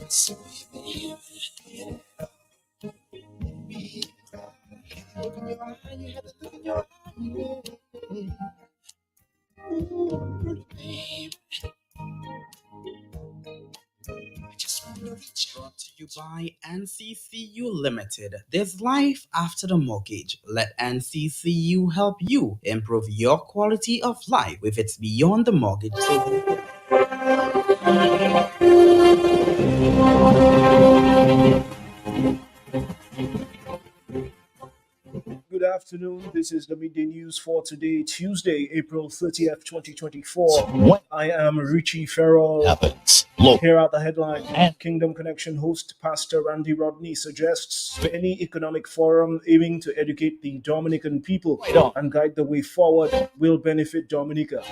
So you look in your eye, you had to look in your eye. Ooh, pretty baby. I just want to reach out to you by NCCU Limited. There's life after the mortgage. Let NCCU help you improve your quality of life with its Beyond the Mortgage. Good afternoon. This is the midday news for today, Tuesday, April 30th, 2024. I am Richie Farrell. Here are the headlines. Kingdom Connection host Pastor Randy Rodney suggests any economic forum aiming to educate the Dominican people and guide the way forward will benefit Dominica.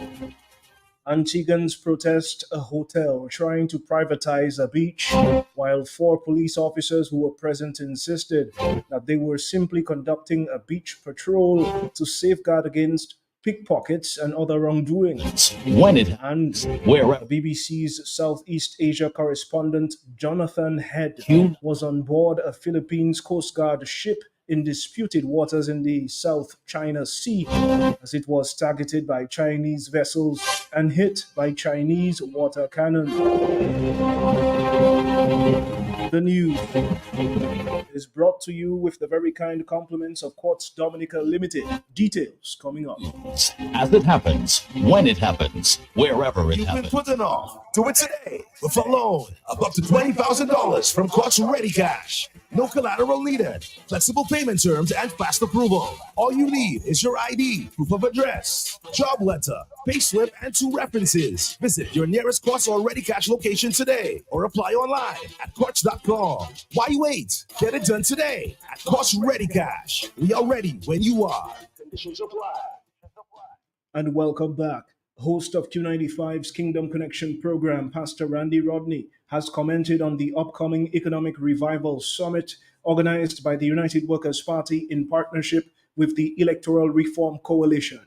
Antiguans protest a hotel trying to privatize a beach, while 4 police officers who were present insisted that they were simply conducting a beach patrol to safeguard against pickpockets and other wrongdoing. And the BBC's Southeast Asia correspondent Jonathan Head was on board a Philippines Coast Guard ship in disputed waters in the South China Sea as it was targeted by Chinese vessels and hit by Chinese water cannon. The news is brought to you with the very kind compliments of Quartz Dominica Limited. Details coming up. As it happens, when it happens, wherever it happens. You've been putting off. Do it today with a loan of up to $20,000 from Quartz Ready Cash. No collateral needed. Flexible payment terms and fast approval. All you need is your ID, proof of address, job letter, payslip, and 2 references. Visit your nearest Quartz or Ready Cash location today or apply online at Quartz.com. Why wait? Get it done today at Quartz Ready Cash. We are ready when you are. Conditions apply. And welcome back. Host of Q95's Kingdom Connection program, Pastor Randy Rodney, has commented on the upcoming Economic Revival Summit organized by the United Workers' Party in partnership with the Electoral Reform Coalition.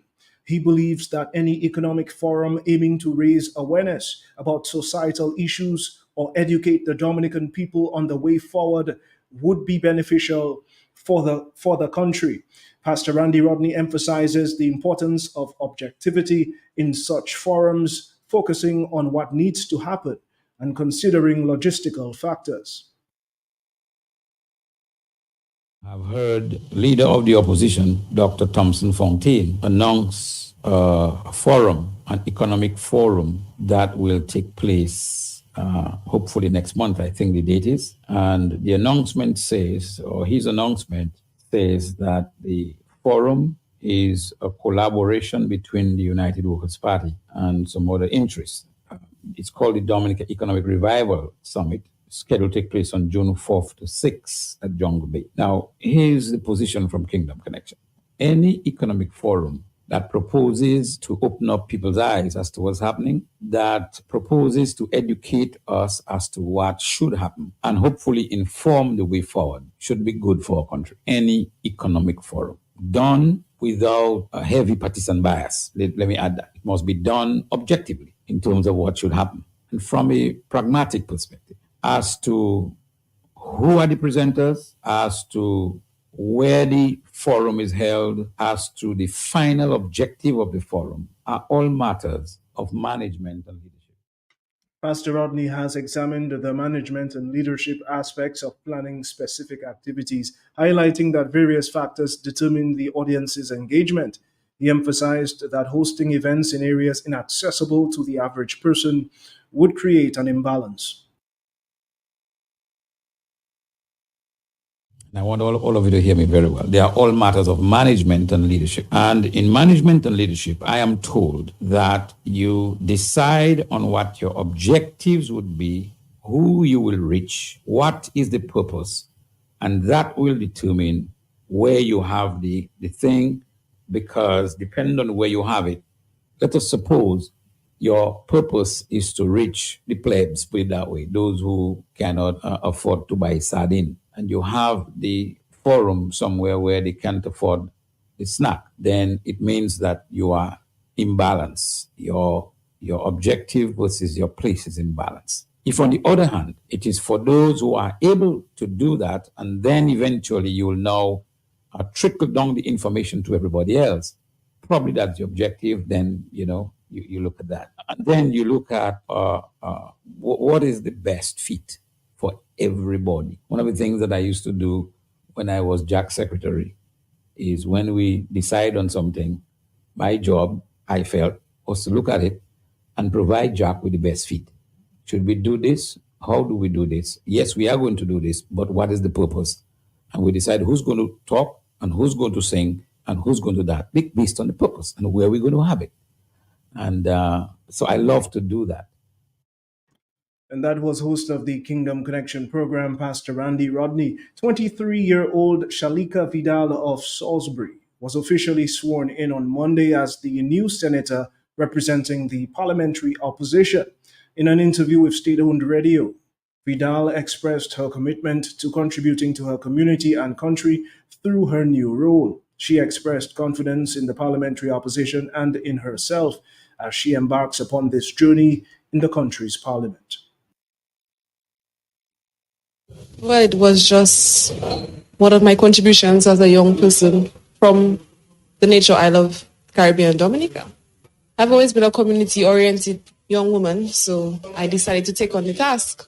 He believes that any economic forum aiming to raise awareness about societal issues or educate the Dominican people on the way forward would be beneficial for the country. Pastor Randy Rodney emphasizes the importance of objectivity in such forums, focusing on what needs to happen and considering logistical factors. I've heard leader of the opposition, Dr. Thompson Fontaine, announce a forum, an economic forum that will take place hopefully next month, I think the date is. And the announcement says, or his announcement says that the forum is a collaboration between the United Workers' Party and some other interests. It's called the Dominica Economic Revival Summit, scheduled to take place on June 4th to 6th at Jungle Bay. Now, here's the position from Kingdom Connection. Any economic forum that proposes to open up people's eyes as to what's happening, that proposes to educate us as to what should happen, and hopefully inform the way forward, should be good for our country. Any economic forum done without a heavy partisan bias. Let me add that. It must be done objectively in terms of what should happen. And from a pragmatic perspective, as to who are the presenters, as to where the forum is held, as to the final objective of the forum, are all matters of management and leadership. Pastor Rodney has examined the management and leadership aspects of planning specific activities, highlighting that various factors determine the audience's engagement. He emphasized that hosting events in areas inaccessible to the average person would create an imbalance. And I want all of you to hear me very well. They are all matters of management and leadership. And in management and leadership, I am told that you decide on what your objectives would be, who you will reach, what is the purpose, and that will determine where you have the thing, because depending on where you have it, let us suppose your purpose is to reach the plebs, put it that way, those who cannot afford to buy sardine, and you have the forum somewhere where they can't afford the snack, then it means that you are imbalanced. Your objective versus your place is imbalance. If, on the other hand, it is for those who are able to do that, and then eventually you will now trickle down the information to everybody else, probably that's the objective, then, you look at that. And then you look at what is the best fit for everybody. One of the things that I used to do when I was Jack's secretary is when we decide on something, my job, I felt, was to look at it and provide Jack with the best fit. Should we do this? How do we do this? Yes, we are going to do this, but what is the purpose? And we decide who's going to talk and who's going to sing and who's going to do that based on the purpose and where we're going to have it. And so I love to do that. And that was host of the Kingdom Connection program, Pastor Randy Rodney. 23-year-old Shalika Vidal of Salisbury was officially sworn in on Monday as the new senator representing the parliamentary opposition. In an interview with state-owned radio, Vidal expressed her commitment to contributing to her community and country through her new role. She expressed confidence in the parliamentary opposition and in herself as she embarks upon this journey in the country's parliament. Well, it was just one of my contributions as a young person from the nature I love, Caribbean Dominica. I've always been a community-oriented young woman, so I decided to take on the task.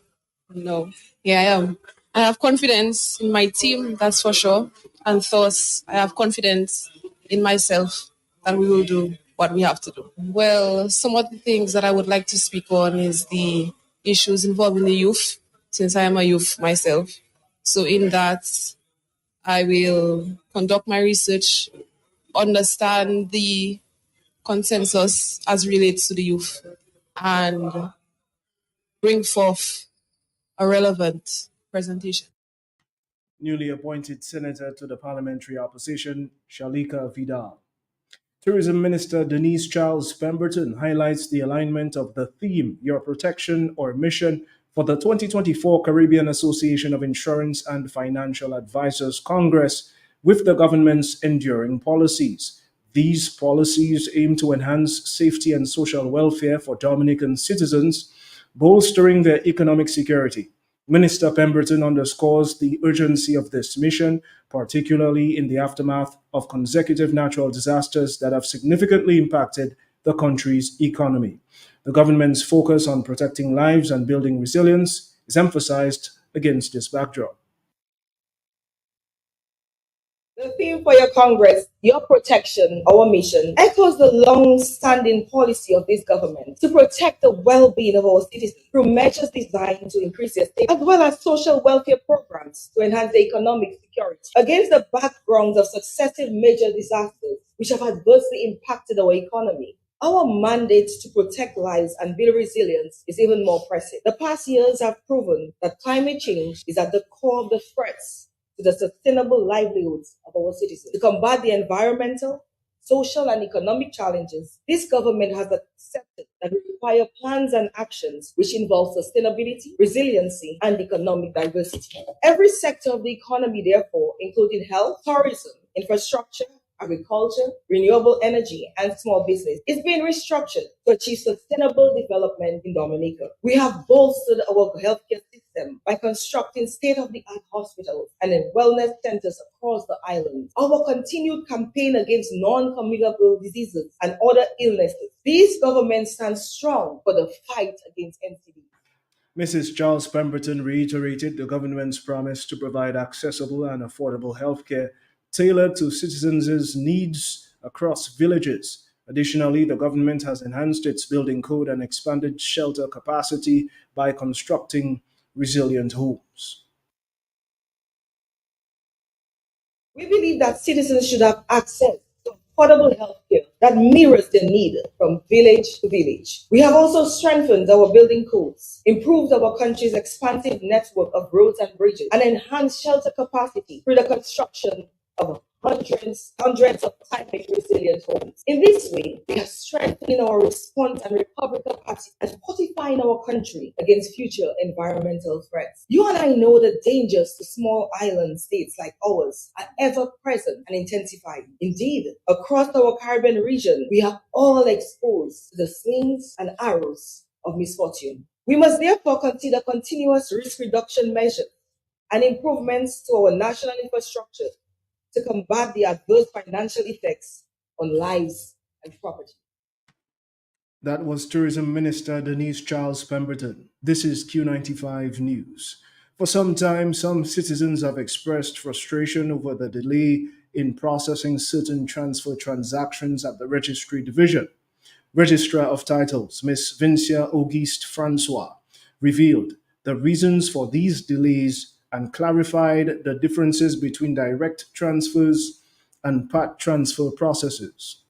Here I am. I have confidence in my team, that's for sure, and thus I have confidence in myself that we will do what we have to do. Well, some of the things that I would like to speak on is the issues involving the youth, since I am a youth myself. So in that, I will conduct my research, understand the consensus as relates to the youth, and bring forth a relevant presentation. Newly appointed senator to the parliamentary opposition, Shalika Vidal. Tourism Minister Denise Charles Pemberton highlights the alignment of the theme, Your Protection or Mission, for the 2024 Caribbean Association of Insurance and Financial Advisors Congress with the government's enduring policies. These policies aim to enhance safety and social welfare for Dominican citizens, bolstering their economic security. Minister Pemberton underscores the urgency of this mission, particularly in the aftermath of consecutive natural disasters that have significantly impacted the country's economy. The government's focus on protecting lives and building resilience is emphasized against this backdrop. The theme for your Congress, Your Protection, Our Mission, echoes the long-standing policy of this government to protect the well-being of our citizens through measures designed to increase their safety, as well as social welfare programs to enhance their economic security. Against the background of successive major disasters which have adversely impacted our economy, our mandate to protect lives and build resilience is even more pressing. The past years have proven that climate change is at the core of the threats to the sustainable livelihoods of our citizens. To combat the environmental, social, and economic challenges, this government has accepted that we require plans and actions which involve sustainability, resiliency, and economic diversity. Every sector of the economy, therefore, including health, tourism, infrastructure, agriculture, renewable energy, and small business, is being restructured to achieve sustainable development in Dominica. We have bolstered our healthcare system by constructing state-of-the-art hospitals and wellness centers across the island. Our continued campaign against non-communicable diseases and other illnesses. This government stands strong for the fight against NCD. Mrs. Charles Pemberton reiterated the government's promise to provide accessible and affordable health care tailored to citizens' needs across villages. Additionally, the government has enhanced its building code and expanded shelter capacity by constructing resilient homes. We believe that citizens should have access to affordable health care that mirrors their need from village to village. We have also strengthened our building codes, improved our country's expansive network of roads and bridges, and enhanced shelter capacity through the construction of hundreds of climate resilient homes. In this way, we are strengthening our response and recovery capacity and fortifying our country against future environmental threats. You and I know the dangers to small island states like ours are ever present and intensifying. Indeed, across our Caribbean region, we are all exposed to the slings and arrows of misfortune. We must therefore consider continuous risk reduction measures and improvements to our national infrastructure to combat the adverse financial effects on lives and property. That was Tourism Minister Denise Charles Pemberton. This is Q95 News. For some time, some citizens have expressed frustration over the delay in processing certain transfer transactions at the Registry Division. Registrar of Titles, Ms. Vincia Auguste Francois, revealed the reasons for these delays and clarified the differences between direct transfers and part transfer processes.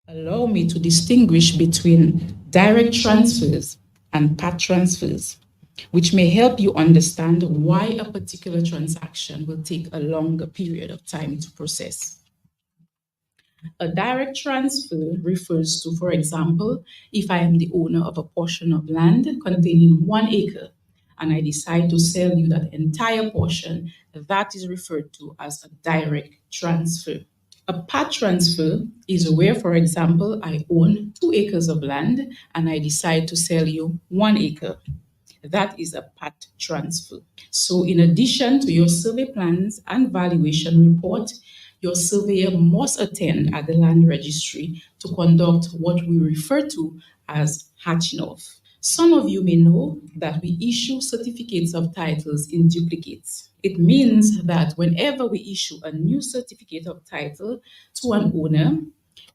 Allow me to distinguish between direct transfers and part transfers, which may help you understand why a particular transaction will take a longer period of time to process. A direct transfer refers to, for example, if I am the owner of a portion of land containing 1 acre and I decide to sell you that entire portion, that is referred to as a direct transfer. A part transfer is where, for example, I own 2 acres of land and I decide to sell you 1 acre. That is a part transfer. So in addition to your survey plans and valuation report, your surveyor must attend at the land registry to conduct what we refer to as hatching off. Some of you may know that we issue certificates of titles in duplicates. It means that whenever we issue a new certificate of title to an owner,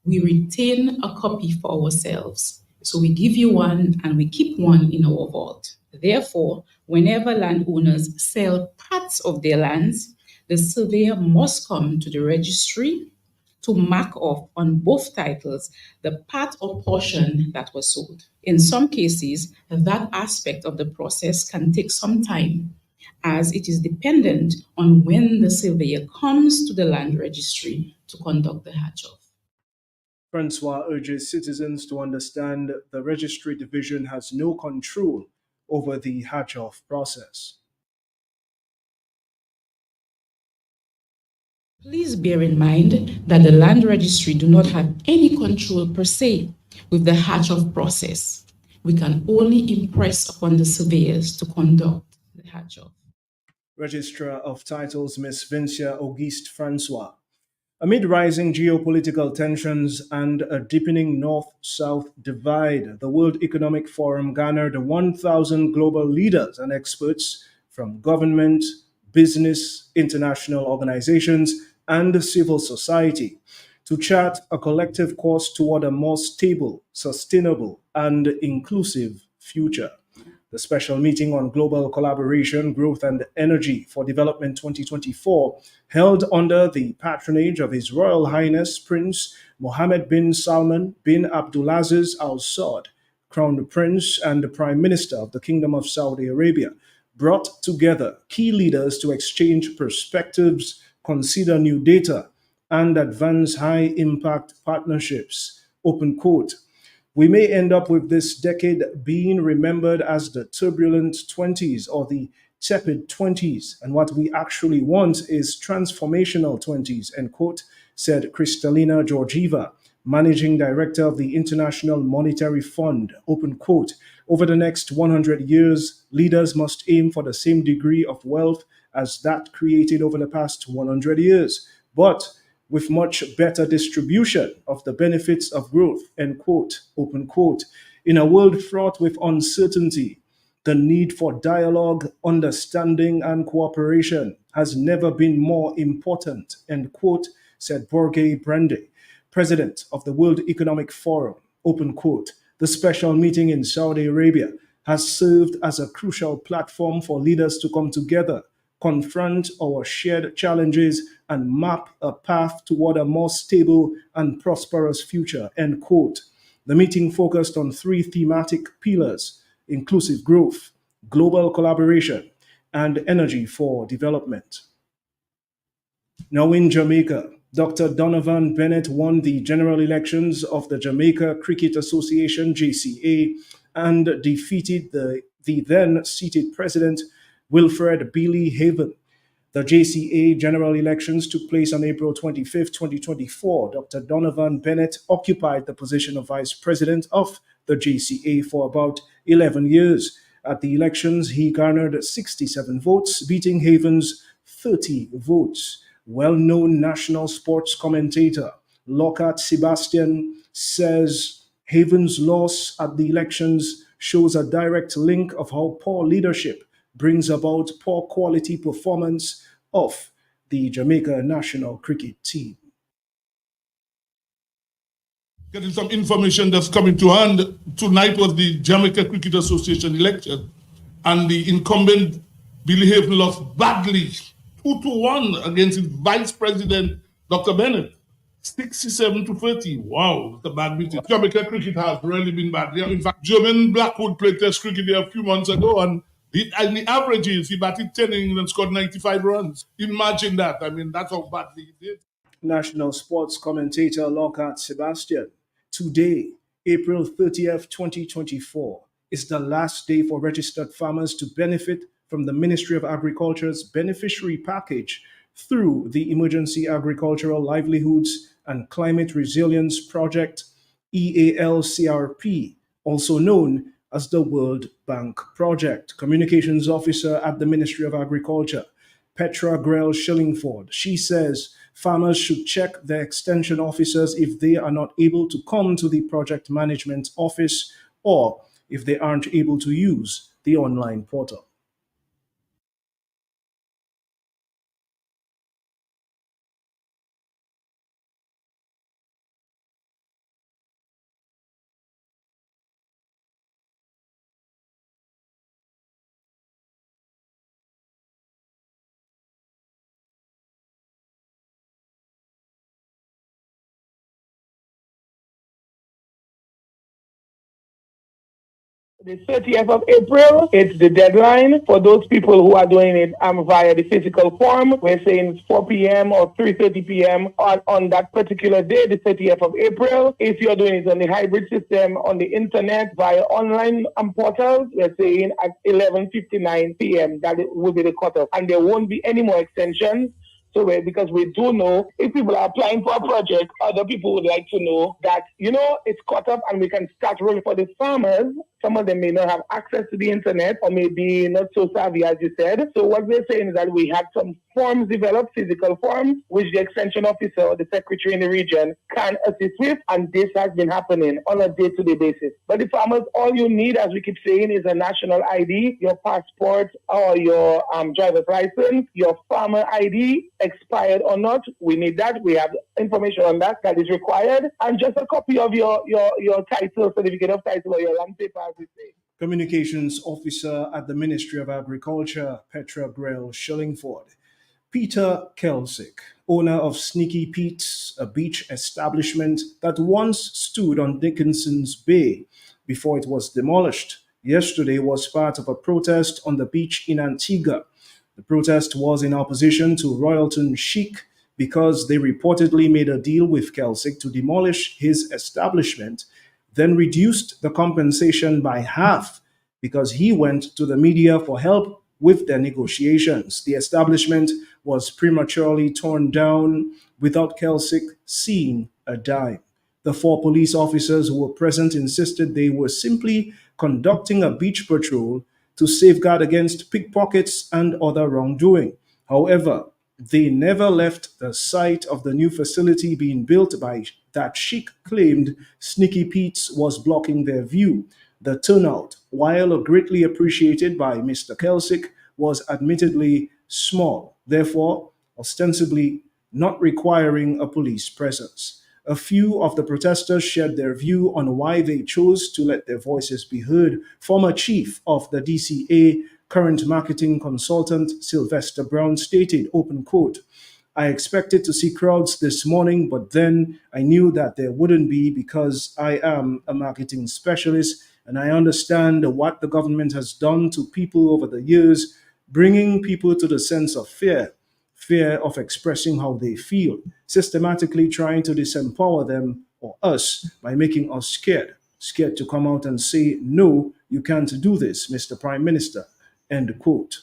we retain a copy for ourselves. So we give you one and we keep one in our vault. Therefore, whenever landowners sell parts of their lands, the surveyor must come to the registry to mark off on both titles the part or portion that was sold. In some cases, that aspect of the process can take some time, as it is dependent on when the surveyor comes to the land registry to conduct the hatch-off. Francois urges citizens to understand the registry division has no control over the hatch-off process. Please bear in mind that the land registry do not have any control per se with the hatch-off process. We can only impress upon the surveyors to conduct the hatch-off. Registrar of Titles, Ms. Vincia Auguste Francois. Amid rising geopolitical tensions and a deepening North-South divide, the World Economic Forum garnered 1,000 global leaders and experts from government, business, international organizations, and civil society to chart a collective course toward a more stable, sustainable, and inclusive future. The special meeting on global collaboration, growth, and energy for development 2024, held under the patronage of His Royal Highness Prince Mohammed bin Salman bin Abdulaziz Al Saud, Crown Prince and the Prime Minister of the Kingdom of Saudi Arabia, brought together key leaders to exchange perspectives, consider new data, and advance high impact partnerships. Open quote. We may end up with this decade being remembered as the turbulent 20s or the tepid 20s, and what we actually want is transformational 20s, end quote, said Kristalina Georgieva, managing director of the International Monetary Fund, open quote. Over the next 100 years, leaders must aim for the same degree of wealth as that created over the past 100 years, but with much better distribution of the benefits of growth, end quote, open quote. In a world fraught with uncertainty, the need for dialogue, understanding, and cooperation has never been more important, end quote, said Borge Brande, president of the World Economic Forum, open quote. The special meeting in Saudi Arabia has served as a crucial platform for leaders to come together, confront our shared challenges, and map a path toward a more stable and prosperous future, end quote. The meeting focused on 3 thematic pillars: inclusive growth, global collaboration, and energy for development. Now in Jamaica, Dr. Donovan Bennett won the general elections of the Jamaica Cricket Association, JCA, and defeated the then seated president, Wilfred Bealey Haven. The JCA general elections took place on April 25, 2024. Dr. Donovan Bennett occupied the position of vice president of the JCA for about 11 years. At the elections, he garnered 67 votes, beating Haven's 30 votes. Well-known national sports commentator Lockhart Sebastian says Haven's loss at the elections shows a direct link of how poor leadership brings about poor quality performance of the Jamaica national cricket team. Getting some information that's coming to hand. Tonight was the Jamaica Cricket Association election, and the incumbent Billy Haven lost badly, 2-1 against his vice president, Dr. Bennett. 67-30. Wow, that's a bad beating. Jamaica cricket has really been bad. In fact, German Blackwood played test cricket there a few months ago, and the averages, he batted 10 innings and scored 95 runs. Imagine that. I mean, that's how badly he did. National sports commentator Lockhart Sebastian. Today, April 30th, 2024, is the last day for registered farmers to benefit from the Ministry of Agriculture's beneficiary package through the Emergency Agricultural Livelihoods and Climate Resilience Project, EALCRP, also known as the World Bank Project. Communications Officer at the Ministry of Agriculture, Petra Grell Shillingford. She says farmers should check their extension officers if they are not able to come to the project management office or if they aren't able to use the online portal. The 30th of April, it's the deadline for those people who are doing it via the physical form. We're saying it's 4 p.m. or 3:30 p.m. on that particular day, the 30th of April. If you're doing it on the hybrid system, on the internet, via online portals, we're saying at 11:59 p.m. That will be the cutoff. And there won't be any more extensions. So because we do know if people are applying for a project, other people would like to know that, it's caught up and we can start rolling for the farmers. Some of them may not have access to the internet or maybe not so savvy, as you said. So what we're saying is that we had some forms developed, physical forms, which the extension officer or the secretary in the region can assist with. And this has been happening on a day-to-day basis. But the farmers, all you need, as we keep saying, is a national ID, your passport or your driver's license, your farmer ID, expired or not. We need that. We have information on that is required. And just a copy of your title, certificate of title or your land paper. Communications Officer at the Ministry of Agriculture, Petra Grell Shillingford. Peter Kelsick, owner of Sneaky Pete's, a beach establishment that once stood on Dickinson's Bay before it was demolished, yesterday was part of a protest on the beach in Antigua. The protest was in opposition to Royalton Chic because they reportedly made a deal with Kelsick to demolish his establishment, then reduced the compensation by half because he went to the media for help with their negotiations. The establishment was prematurely torn down without Kelsick seeing a dime. The 4 police officers who were present insisted they were simply conducting a beach patrol to safeguard against pickpockets and other wrongdoing. However, they never left the site of the new facility being built by that Chic claimed Sneaky Pete's was blocking their view. The turnout, while greatly appreciated by Mr. Kelsick, was admittedly small, therefore ostensibly not requiring a police presence. A few of the protesters shared their view on why they chose to let their voices be heard. Former chief of the DCA, current marketing consultant Sylvester Brown stated, open quote, "I expected to see crowds this morning, but then I knew that there wouldn't be because I am a marketing specialist and I understand what the government has done to people over the years, bringing people to the sense of fear of expressing how they feel, systematically trying to disempower them or us by making us scared to come out and say, no, you can't do this, Mr. Prime Minister." End quote.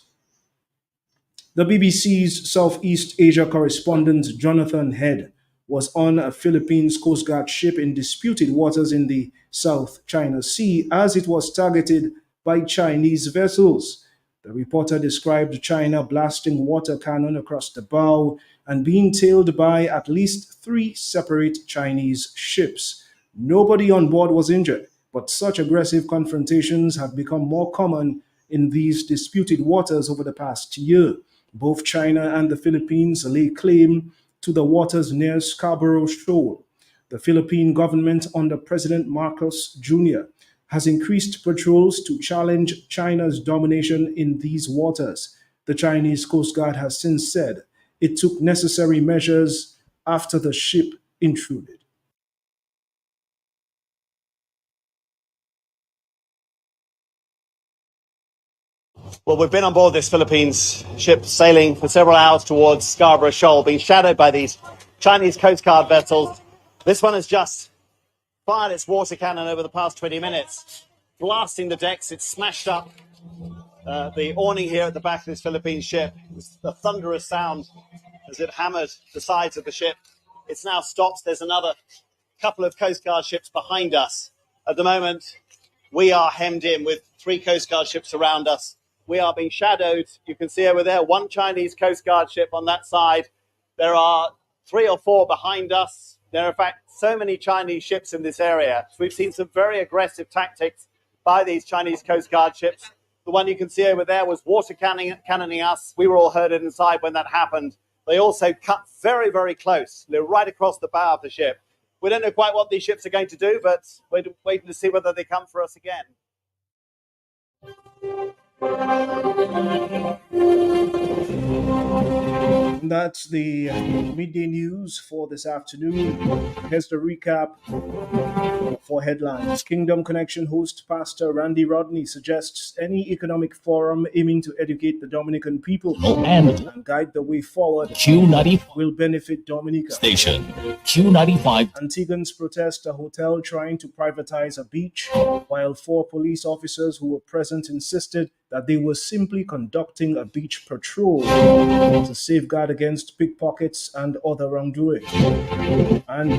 The BBC's Southeast Asia correspondent Jonathan Head was on a Philippines Coast Guard ship in disputed waters in the South China Sea as it was targeted by Chinese vessels. The reporter described China blasting water cannon across the bow and being tailed by at least 3 separate Chinese ships. Nobody on board was injured, but such aggressive confrontations have become more common in these disputed waters over the past year. Both China and the Philippines lay claim to the waters near Scarborough Shoal. The Philippine government under President Marcos Jr. has increased patrols to challenge China's domination in these waters. The Chinese Coast Guard has since said it took necessary measures after the ship intruded. Well, we've been on board this Philippines ship sailing for several hours towards Scarborough Shoal, being shadowed by these Chinese Coast Guard vessels. This one has just fired its water cannon over the past 20 minutes, blasting the decks. It's smashed up the awning here at the back of this Philippines ship. It's a thunderous sound as it hammered the sides of the ship. It's now stopped. There's another couple of Coast Guard ships behind us. At the moment, we are hemmed in with 3 Coast Guard ships around us. We are being shadowed. You can see over there 1 Chinese Coast Guard ship on that side. There are 3 or 4 behind us. There are, in fact, so many Chinese ships in this area. We've seen some very aggressive tactics by these Chinese Coast Guard ships. The one you can see over there was water cannoning us. We were all herded inside when that happened. They also cut very, very close. They're right across the bow of the ship. We don't know quite what these ships are going to do, but we're waiting to see whether they come for us again. That's the midday news for this afternoon. Here's the recap for headlines. Kingdom Connection host Pastor Randy Rodney suggests any economic forum aiming to educate the Dominican people and guide the way forward will benefit Dominica. Station Q95. Antiguans protest a hotel trying to privatize a beach, while 4 police officers who were present insisted that they were simply conducting a beach patrol to safeguard against pickpockets and other wrongdoing. And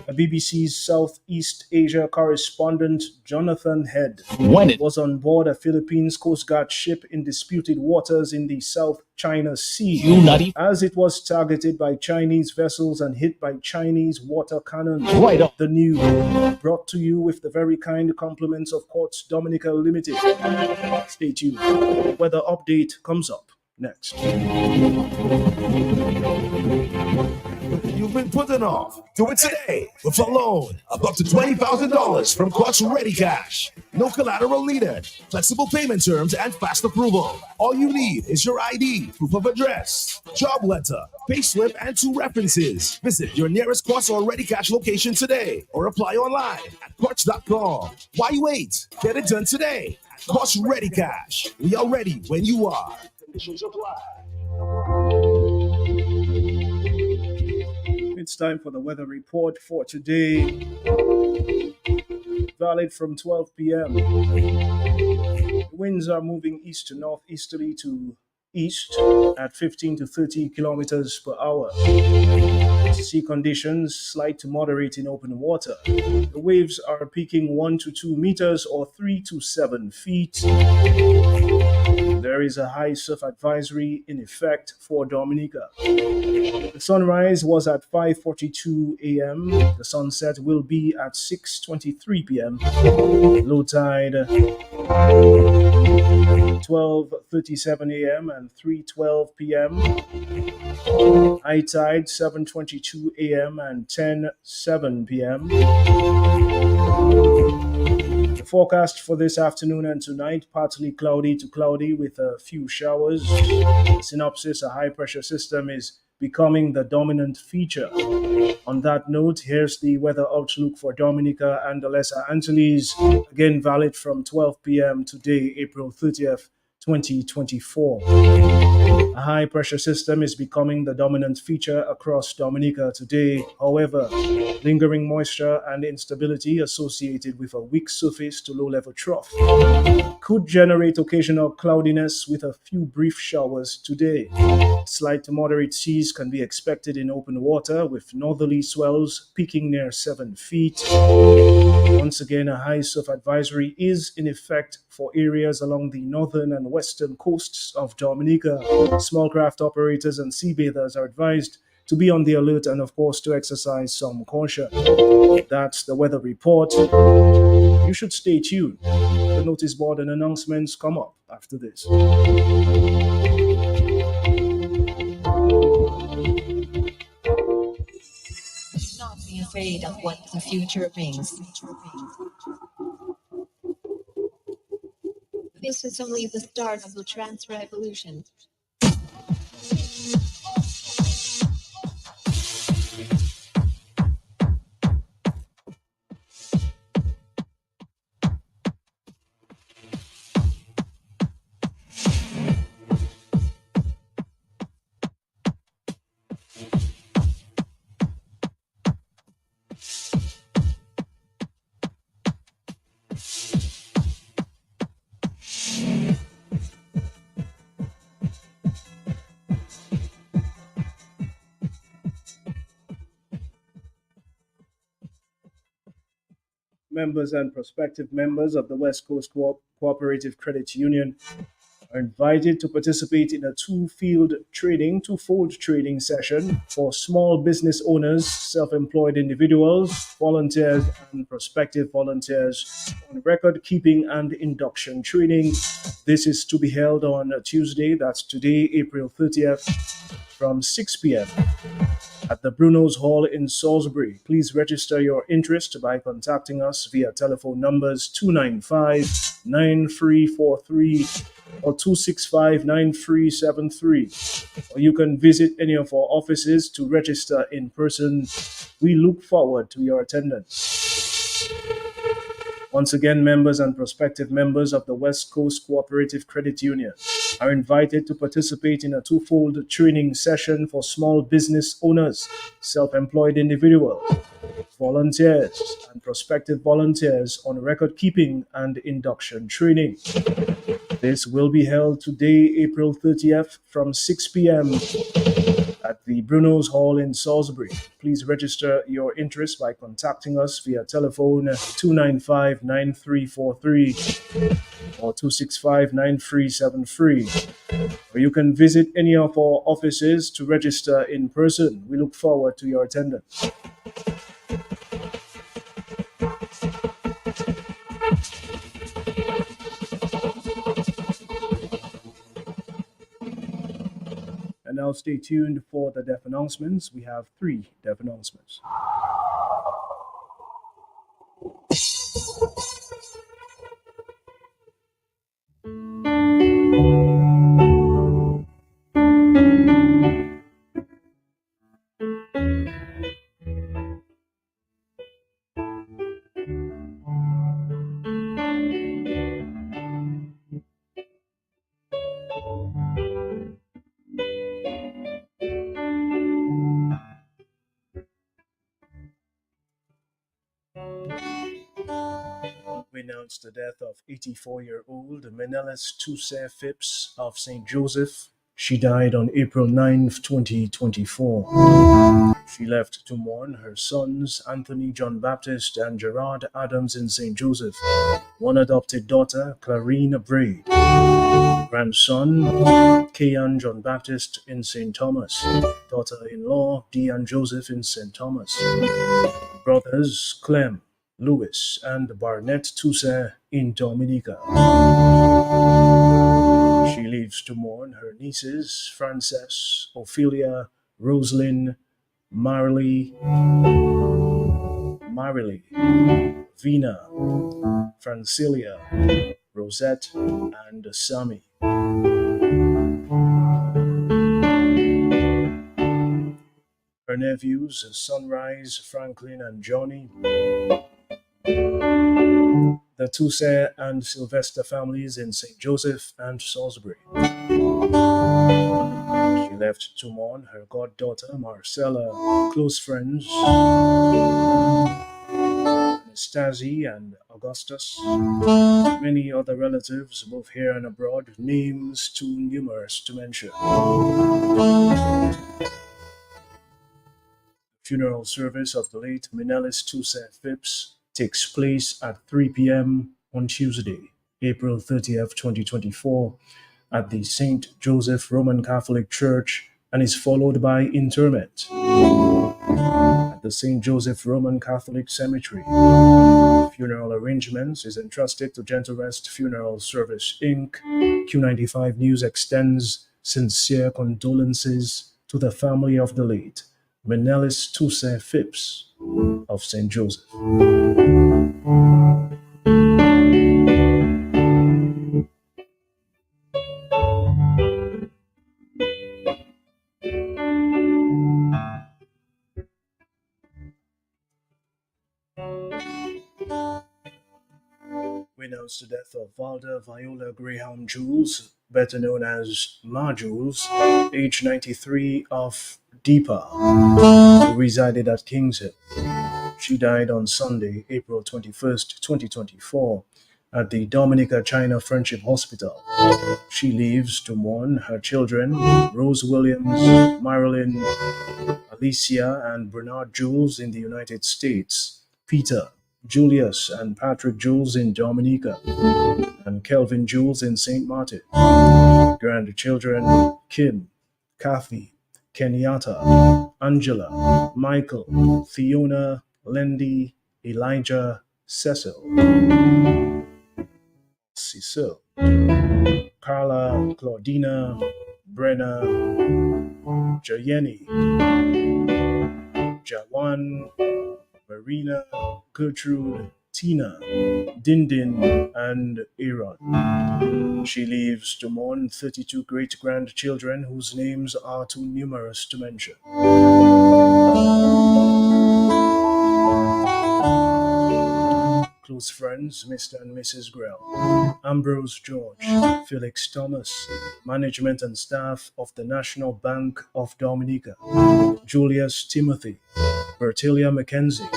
a BBC's Southeast Asia correspondent, Jonathan Head, was on board a Philippines Coast Guard ship in disputed waters in the South China Sea as it was targeted by Chinese vessels and hit by Chinese water cannons. The news brought to you with the very kind compliments of Quartz Dominica Limited. Stay tuned. Weather update comes up next. You've been putting off. Do it today with a loan of up to $20,000 from Quartz Ready Cash. No collateral needed. Flexible payment terms and fast approval. All you need is your ID, proof of address, job letter, payslip, and 2 references. Visit your nearest Quartz or Ready Cash location today or apply online at Quartz.com. Why wait? Get it done today. Quartz Ready Cash. We are ready when you are. Conditions apply. It's time for the weather report for today. Valid from 12 p.m. The winds are moving east to northeasterly to east at 15 to 30 kilometers per hour. Sea conditions slight to moderate in open water. The waves are peaking 1 to 2 meters or 3 to 7 feet. There is a high surf advisory in effect for Dominica. The sunrise was at 5:42 a.m. The sunset will be at 6:23 p.m. Low tide 12:37 a.m. and 3:12 p.m. High tide 7:22 a.m. and 10:07 p.m. The forecast for this afternoon and tonight, partly cloudy to cloudy with a few showers. The synopsis, a high pressure system is becoming the dominant feature. On that note, here's the weather outlook for Dominica and the Lesser Antilles, again valid from 12 p.m. today, April 30th, 2024. A high pressure system is becoming the dominant feature across Dominica today. However, lingering moisture and instability associated with a weak surface to low level trough could generate occasional cloudiness with a few brief showers today. Slight to moderate seas can be expected in open water with northerly swells peaking near 7 feet. Once again, a high surf advisory is in effect for areas along the northern and western coasts of Dominica. Small craft operators and sea bathers are advised to be on the alert and, of course, to exercise some caution. That's the weather report. You should stay tuned. The notice board and announcements come up after this. Do not be afraid of what the future brings. This is only the start of the trans revolution. Members and prospective members of the West Coast Cooperative Credit Union are invited to participate in a twofold trading session for small business owners, self-employed individuals, volunteers, and prospective volunteers on record keeping and induction training. This is to be held on Tuesday, that's today, April 30th, from 6 p.m. at the Bruno's Hall in Salisbury. Please register your interest by contacting us via telephone numbers 295-9343 or 265-9373. Or you can visit any of our offices to register in person. We look forward to your attendance. Once again, members and prospective members of the West Coast Cooperative Credit Union are invited to participate in a twofold training session for small business owners, self-employed individuals, volunteers, and prospective volunteers on record keeping and induction training. This will be held today, April 30th, from 6 p.m. at the Bruno's Hall in Salisbury. Please register your interest by contacting us via telephone 295-9343 or 265-9373. Or you can visit any of our offices to register in person. We look forward to your attendance. And now stay tuned for the deaf announcements. We have 3 deaf announcements. We announced the death of 84-year-old Menelas Toussaint Phipps of St. Joseph. She died on April 9th, 2024. She left to mourn her sons, Anthony John Baptist and Gerard Adams in St. Joseph, one adopted daughter, Clarine Braid, grandson, Kayan John Baptist in St. Thomas, daughter-in-law, Deanne Joseph in St. Thomas, brothers, Clem, Louis, and Barnett Toussaint in Dominica. She leaves to mourn her nieces, Frances, Ophelia, Roslyn, Marley, Vina, Francilia, Rosette, and Sammy. Her nephews, Sunrise, Franklin, and Johnny. the Toussaint and Sylvester families in St. Joseph and Salisbury. She left to mourn her goddaughter Marcella, close friends Anastasia and Augustus, many other relatives, both here and abroad, names too numerous to mention. Funeral service of the late Menelis Toussaint Phipps takes place at 3 p.m. on Tuesday, April 30th, 2024, at the St. Joseph Roman Catholic Church and is followed by interment at the St. Joseph Roman Catholic Cemetery. Funeral arrangements is entrusted to Gentle Rest Funeral Service, Inc. Q95 News extends sincere condolences to the family of the late Menelis Toussaint Phipps of St. Joseph. We announce the death of Valda Viola Graham Jules, better known as Ma Jules, age 93, of Deepa, who resided at Kings Hill. She died on Sunday, April 21st, 2024, at the Dominica China Friendship Hospital. She leaves to mourn her children, Rose Williams, Marilyn, Alicia, and Bernard Jules in the United States, Peter, Julius, and Patrick Jules in Dominica, and Kelvin Jules in St. Martin. Grandchildren, Kim, Kathy, Kenyatta, Angela, Michael, Fiona, Lindy, Elijah, Cecil, Carla, Claudina, Brenna, Jayeni, Jawan, Marina, Gertrude, Tina, Dindin, and Aaron. She leaves to mourn 32 great-grandchildren whose names are too numerous to mention. Close friends, Mr. and Mrs. Grell, Ambrose George, Felix Thomas, management and staff of the National Bank of Dominica, Julius Timothy, Bertilia Mackenzie,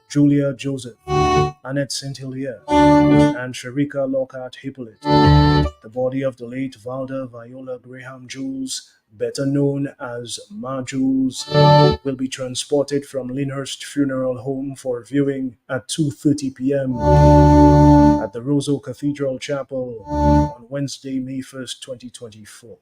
Julia Joseph, Annette St. Hilaire, and Sharika Lockhart Hippolyte. The body of the late Valda Viola Graham Jules, better known as Ma Jules, will be transported from Lyndhurst Funeral Home for viewing at 2:30 p.m. at the Roseau Cathedral Chapel on Wednesday, May 1st, 2024.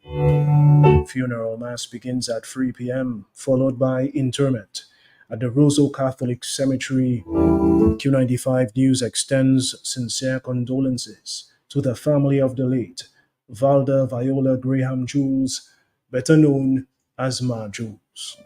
Funeral Mass begins at 3 p.m., followed by interment at the Roseau Catholic Cemetery. Q95 News extends sincere condolences to the family of the late Valda Viola Graham Jules, better known as Ma Jules.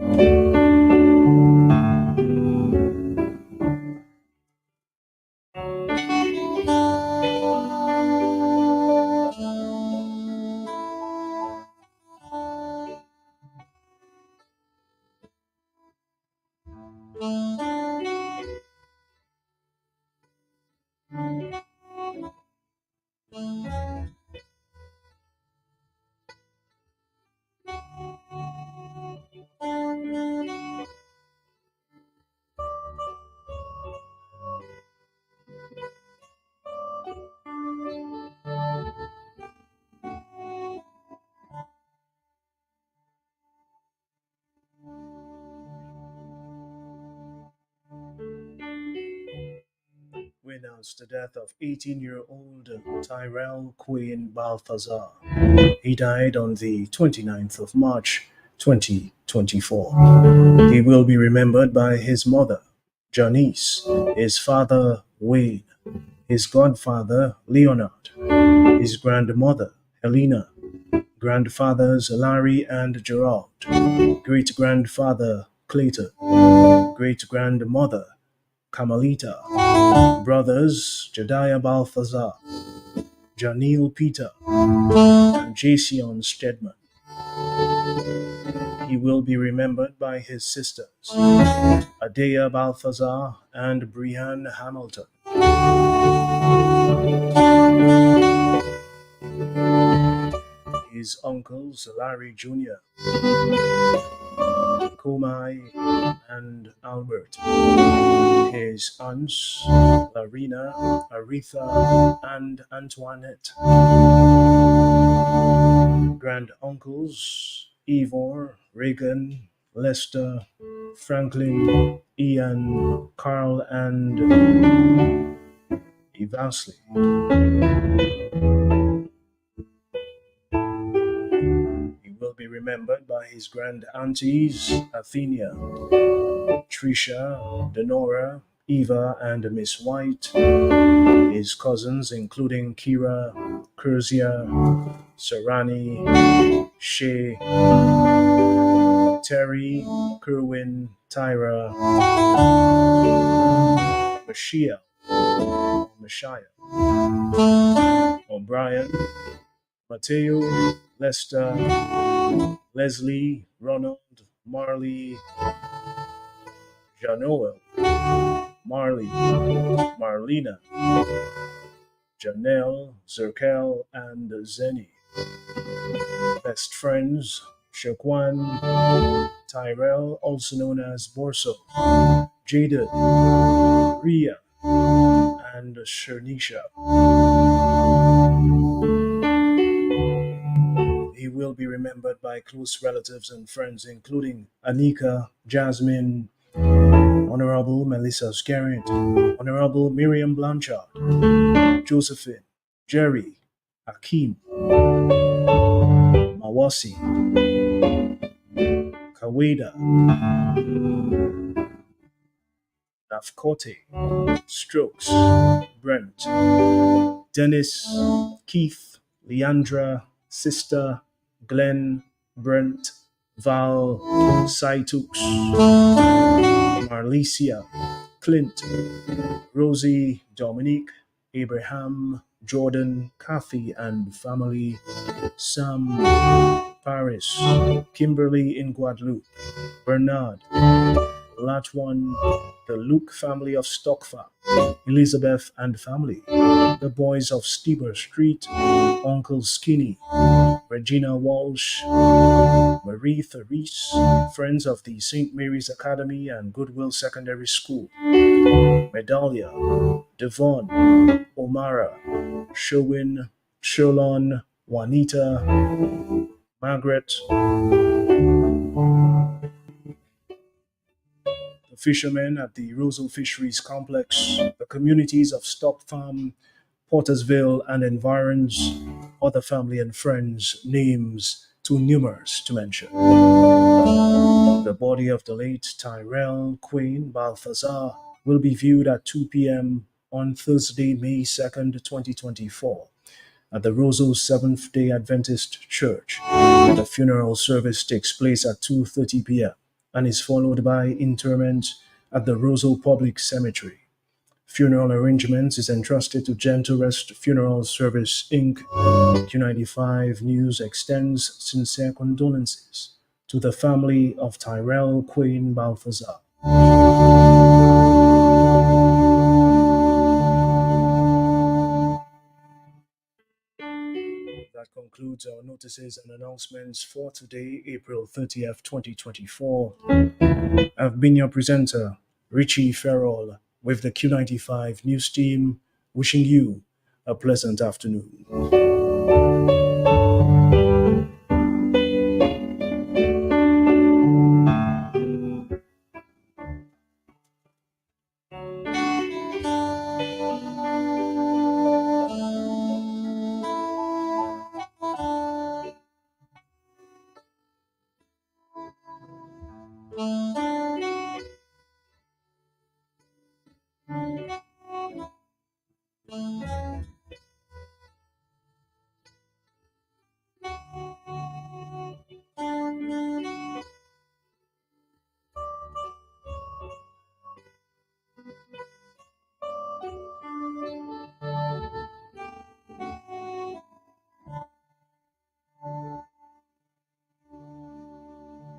We announce the death of 18-year-old Tyrell Quinn Balthazar. He died on the 29th of March, 2024. He will be remembered by his mother, Janice, his father, Wayne, his godfather, Leonard, his grandmother, Helena, grandfathers, Larry and Gerald, great-grandfather, Clayton, great-grandmother, Carmelita, brothers, Jediah Balthazar, Janil Peter, and Jason Stedman. He will be remembered by his sisters, Adea Balthazar and Brianne Hamilton. His uncles Larry Jr., Komai, and Albert. His aunts Larina, Aretha, and Antoinette. Grand uncles Ivor, Reagan, Lester, Franklin, Ian, Carl, and Evasley. He will be remembered by his grand aunties Athenia, Tricia, Denora, Eva, and Miss White. His cousins, including Kira, Kurzia, Sarani, Shay, Terry, Kerwin, Tyra, Messiah, O'Brien, Mateo, Lester, Leslie, Ronald, Marley, Janoel, Marley, Marlena, Janelle, Zerkel, and Zenny. Best friends, Shaquan, Tyrell, also known as Borso, Jaden, Ria, and Shernisha. He will be remembered by close relatives and friends, including Anika, Jasmine, Honorable Melissa Scarrett, Honorable Miriam Blanchard, Josephine, Jerry, Akeem, Mawasi, Kaweda, Nafkote, Strokes, Brent, Dennis, Keith, Leandra, Sister, Glenn, Brent, Val, Saitux, Marlicia, Clint, Rosie, Dominique, Abraham, Jordan, Kathy and family, Sam, Paris, Kimberly in Guadeloupe, Bernard, Latwan, the Luke family of Stockfar, Elizabeth and family, the boys of Steber Street, Uncle Skinny, Regina Walsh, Marie Therese, friends of the St. Mary's Academy and Goodwill Secondary School, Medalia, Devon, Omara, Sherwin, Sherlon, Juanita, Margaret, the fishermen at the Rosal Fisheries Complex, the communities of Stock Farm, Portersville and environs, other family and friends, names too numerous to mention. The body of the late Tyrell Queen Balthazar will be viewed at 2 p.m. on Thursday, May 2nd, 2024, at the Rosal Seventh-day Adventist Church. The funeral service takes place at 2:30 p.m. and is followed by interment at the Rosal Public Cemetery. Funeral arrangements is entrusted to Gentle Rest Funeral Service, Inc. Q95 News extends sincere condolences to the family of Tyrell Queen Balthazar. That concludes our notices and announcements for today, April 30th, 2024. I've been your presenter, Richie Farrell, with the Q95 News team, wishing you a pleasant afternoon.